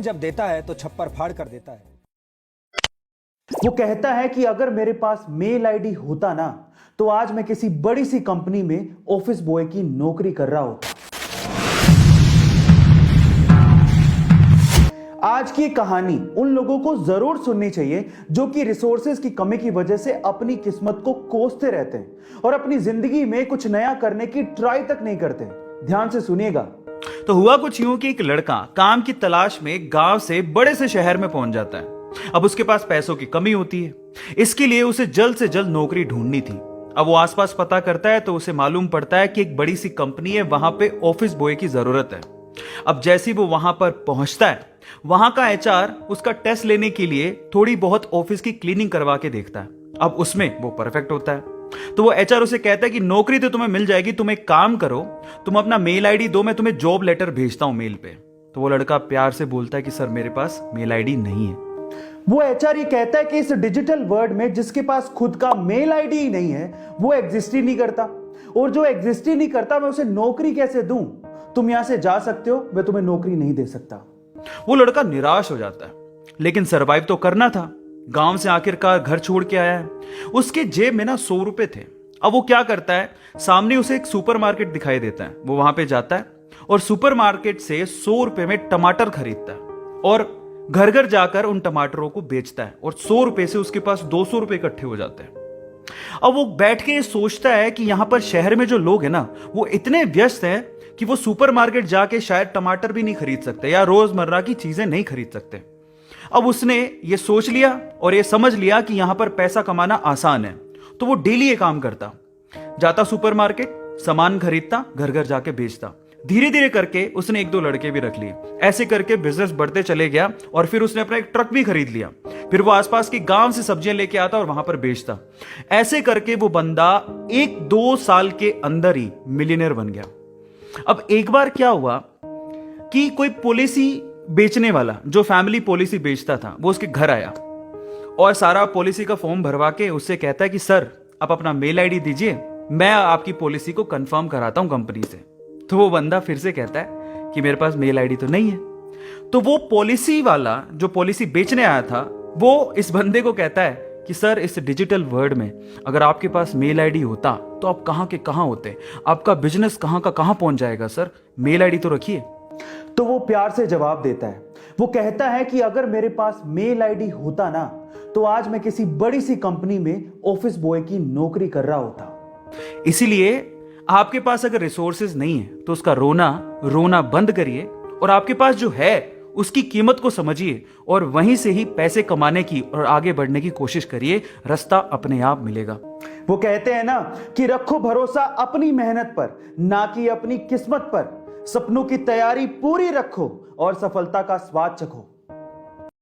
जब देता है तो छप्पर फाड़ कर देता है। वो कहता है कि अगर मेरे पास मेल आईडी होता ना तो आज मैं किसी बड़ी सी कंपनी में ऑफिस बॉय की नौकरी कर रहा होता। आज की कहानी उन लोगों को जरूर सुननी चाहिए जो कि रिसोर्सेज की कमी की वजह से अपनी किस्मत को कोसते रहते हैं और अपनी जिंदगी में कुछ नया करने की ट्राई तक नहीं करते। ध्यान से सुनिएगा। तो हुआ कुछ यूं कि एक लड़का काम की तलाश में गांव से बड़े से शहर में पहुंच जाता है। अब उसके पास पैसों की कमी होती है, इसके लिए उसे जल्द से जल्द नौकरी ढूंढनी थी। अब वो आसपास पता करता है तो उसे मालूम पड़ता है कि एक बड़ी सी कंपनी है, वहां पे ऑफिस बॉय की जरूरत है। अब जैसे वो वहां पर पहुंचता है, वहां का एचआर उसका टेस्ट लेने के लिए थोड़ी बहुत ऑफिस की क्लीनिंग करवा के देखता है। अब उसमें वो परफेक्ट होता है तो वो एचआर उसे कहता है कि नौकरी तो तुम्हें मिल जाएगी, तुम एक काम करो, तुम अपना मेल आईडी दो, मैं तुम्हें जॉब लेटर भेजता हूं मेल पे। तो वो लड़का प्यार से बोलता है कि सर मेरे पास मेल आईडी नहीं है। वो एचआर ये कहता है कि इस डिजिटल वर्ल्ड में जिसके पास खुद का मेल आईडी ही नहीं है वो एग्जिस्ट ही नहीं करता, और जो एग्जिस्ट ही नहीं करता मैं उसे नौकरी कैसे दूं? तुम यहां से जा सकते हो, मैं तुम्हें नौकरी नहीं दे सकता। वो लड़का निराश हो जाता है, लेकिन सरवाइव तो करना था। गांव से आखिरकार घर छोड़ के आया है, उसके जेब में ना 100 रुपए थे। अब वो क्या करता है, सामने उसे एक सुपरमार्केट दिखाई देता है। वो वहां पे जाता है और सुपरमार्केट से 100 रुपए में टमाटर खरीदता है और घर घर जाकर उन टमाटरों को बेचता है और 100 रुपए से उसके पास 200 रुपए इकट्ठे हो जाते हैं। अब वो बैठ के सोचता है कि यहां पर शहर में जो लोग हैं ना वो इतने व्यस्त हैं कि वो सुपरमार्केट जाके शायद टमाटर भी नहीं खरीद सकते या रोजमर्रा की चीजें नहीं खरीद सकते। अब उसने ये सोच लिया और ये समझ लिया कि यहां पर पैसा कमाना आसान है, तो वो डेली ये काम करता, जाता सुपरमार्केट, सामान खरीदता, घर घर जाके बेचता। धीरे धीरे करके उसने 1-2 लड़के भी रख लिए। ऐसे करके बिजनेस बढ़ते चले गया और फिर उसने अपना एक ट्रक भी खरीद लिया। फिर वो आसपास के गांव से सब्जियां लेके आता और वहां पर बेचता। ऐसे करके वो बंदा 1-2 साल के अंदर ही मिलियनर बन गया। अब एक बार क्या हुआ कि कोई पॉलिसी बेचने वाला जो फैमिली पॉलिसी बेचता था वो उसके घर आया और सारा पॉलिसी का फॉर्म भरवा के उससे कहता है कि सर आप अपना मेल आईडी दीजिए, मैं आपकी पॉलिसी को कंफर्म कराता हूं कंपनी से। तो वो बंदा फिर से कहता है कि मेरे पास मेल आईडी तो नहीं है। तो वो पॉलिसी वाला जो पॉलिसी बेचने आया था वो इस बंदे को कहता है कि सर इस डिजिटल वर्ल्ड में अगर आपके पास मेल आईडी होता तो आप कहां के कहां होते, आपका बिजनेस कहां का कहां पहुंच जाएगा, सर मेल आईडी तो रखिए। तो वो प्यार से जवाब देता है। वो कहता है कि अगर मेरे पास मेल आईडी होता ना तो आज मैं किसी बड़ी सी कंपनी में ऑफिस बॉय की नौकरी कर रहा होता। इसीलिए आपके पास अगर रिसोर्सेज नहीं है तो उसका रोना बंद करिए और आपके पास जो है उसकी कीमत को समझिए और वहीं से ही पैसे कमाने की और आगे बढ़ने की कोशिश करिए। रास्ता अपने आप मिलेगा। वो कहते हैं ना कि रखो भरोसा अपनी मेहनत पर, ना कि अपनी किस्मत पर। सपनों की तैयारी पूरी रखो और सफलता का स्वाद चखो।